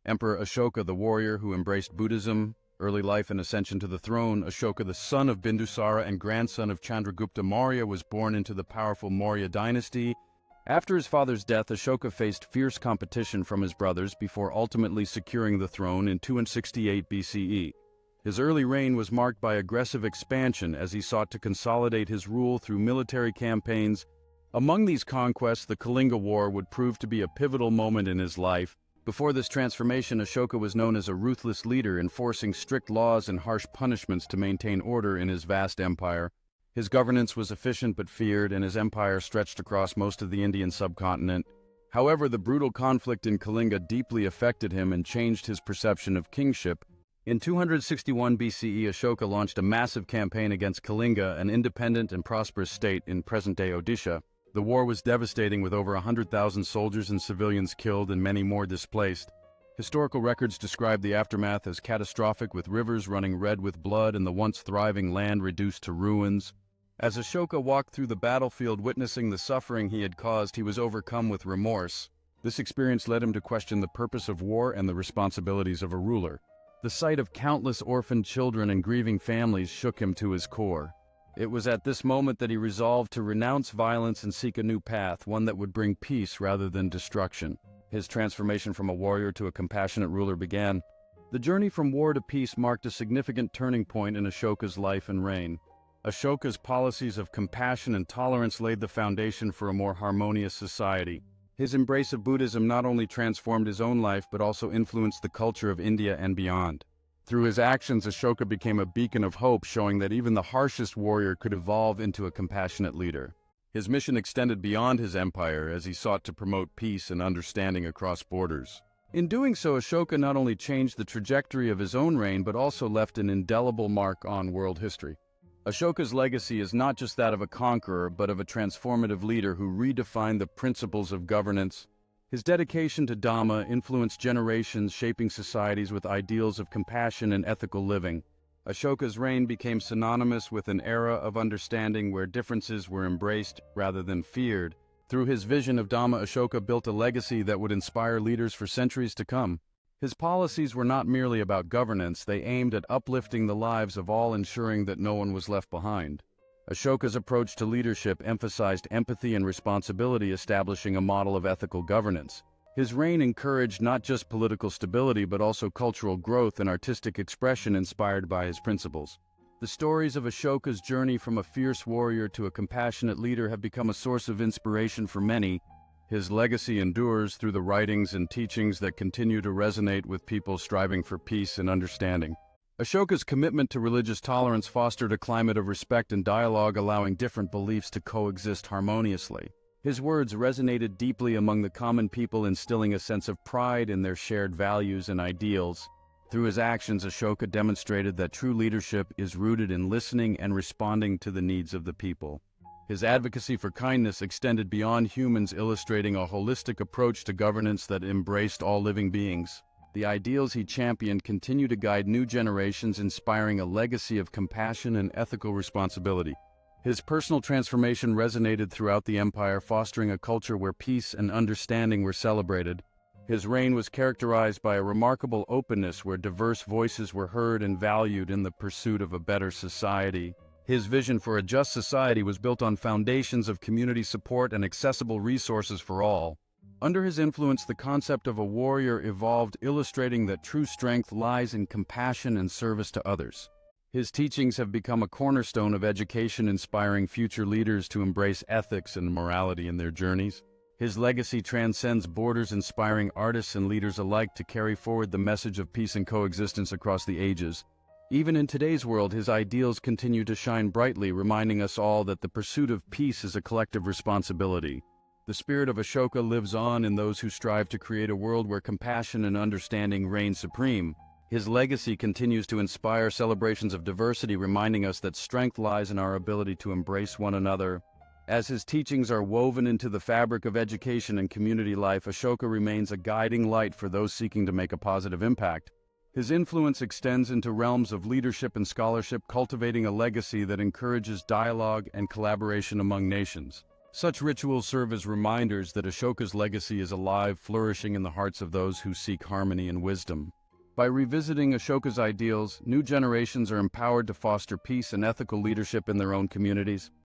Emperor Ashoka, the warrior who embraced Buddhism, early life and ascension to the throne. Ashoka, the son of Bindusara and grandson of Chandragupta Maurya, was born into the powerful Maurya dynasty. After his father's death, Ashoka faced fierce competition from his brothers before ultimately securing the throne in 268 BCE. His early reign was marked by aggressive expansion as he sought to consolidate his rule through military campaigns. Among these conquests, the Kalinga War would prove to be a pivotal moment in his life. Before this transformation, Ashoka was known as a ruthless leader, enforcing strict laws and harsh punishments to maintain order in his vast empire. His governance was efficient but feared, and his empire stretched across most of the Indian subcontinent. However, the brutal conflict in Kalinga deeply affected him and changed his perception of kingship. In 261 BCE, Ashoka launched a massive campaign against Kalinga, an independent and prosperous state in present-day Odisha. The war was devastating, with over 100,000 soldiers and civilians killed and many more displaced. Historical records describe the aftermath as catastrophic, with rivers running red with blood and the once thriving land reduced to ruins. As Ashoka walked through the battlefield witnessing the suffering he had caused, he was overcome with remorse. This experience led him to question the purpose of war and the responsibilities of a ruler. The sight of countless orphaned children and grieving families shook him to his core. It was at this moment that he resolved to renounce violence and seek a new path, one that would bring peace rather than destruction. His transformation from a warrior to a compassionate ruler began. The journey from war to peace marked a significant turning point in Ashoka's life and reign. Ashoka's policies of compassion and tolerance laid the foundation for a more harmonious society. His embrace of Buddhism not only transformed his own life but also influenced the culture of India and beyond. Through his actions, Ashoka became a beacon of hope, showing that even the harshest warrior could evolve into a compassionate leader. His mission extended beyond his empire as he sought to promote peace and understanding across borders. In doing so, Ashoka not only changed the trajectory of his own reign but also left an indelible mark on world history. Ashoka's legacy is not just that of a conqueror, but of a transformative leader who redefined the principles of governance. His dedication to Dhamma influenced generations, shaping societies with ideals of compassion and ethical living. Ashoka's reign became synonymous with an era of understanding where differences were embraced rather than feared. Through his vision of Dhamma, Ashoka built a legacy that would inspire leaders for centuries to come. His policies were not merely about governance, they aimed at uplifting the lives of all, ensuring that no one was left behind. Ashoka's approach to leadership emphasized empathy and responsibility, establishing a model of ethical governance. His reign encouraged not just political stability but also cultural growth and artistic expression inspired by his principles. The stories of Ashoka's journey from a fierce warrior to a compassionate leader have become a source of inspiration for many. His legacy endures through the writings and teachings that continue to resonate with people striving for peace and understanding. Ashoka's commitment to religious tolerance fostered a climate of respect and dialogue, allowing different beliefs to coexist harmoniously. His words resonated deeply among the common people, instilling a sense of pride in their shared values and ideals. Through his actions, Ashoka demonstrated that true leadership is rooted in listening and responding to the needs of the people. His advocacy for kindness extended beyond humans, illustrating a holistic approach to governance that embraced all living beings. The ideals he championed continue to guide new generations, inspiring a legacy of compassion and ethical responsibility. His personal transformation resonated throughout the empire, fostering a culture where peace and understanding were celebrated. His reign was characterized by a remarkable openness, where diverse voices were heard and valued in the pursuit of a better society. His vision for a just society was built on foundations of community support and accessible resources for all. Under his influence, the concept of a warrior evolved, illustrating that true strength lies in compassion and service to others. His teachings have become a cornerstone of education, inspiring future leaders to embrace ethics and morality in their journeys. His legacy transcends borders, inspiring artists and leaders alike to carry forward the message of peace and coexistence across the ages. Even in today's world, his ideals continue to shine brightly, reminding us all that the pursuit of peace is a collective responsibility. The spirit of Ashoka lives on in those who strive to create a world where compassion and understanding reign supreme. His legacy continues to inspire celebrations of diversity, reminding us that strength lies in our ability to embrace one another. As his teachings are woven into the fabric of education and community life, Ashoka remains a guiding light for those seeking to make a positive impact. His influence extends into realms of leadership and scholarship, cultivating a legacy that encourages dialogue and collaboration among nations. Such rituals serve as reminders that Ashoka's legacy is alive, flourishing in the hearts of those who seek harmony and wisdom. By revisiting Ashoka's ideals, new generations are empowered to foster peace and ethical leadership in their own communities.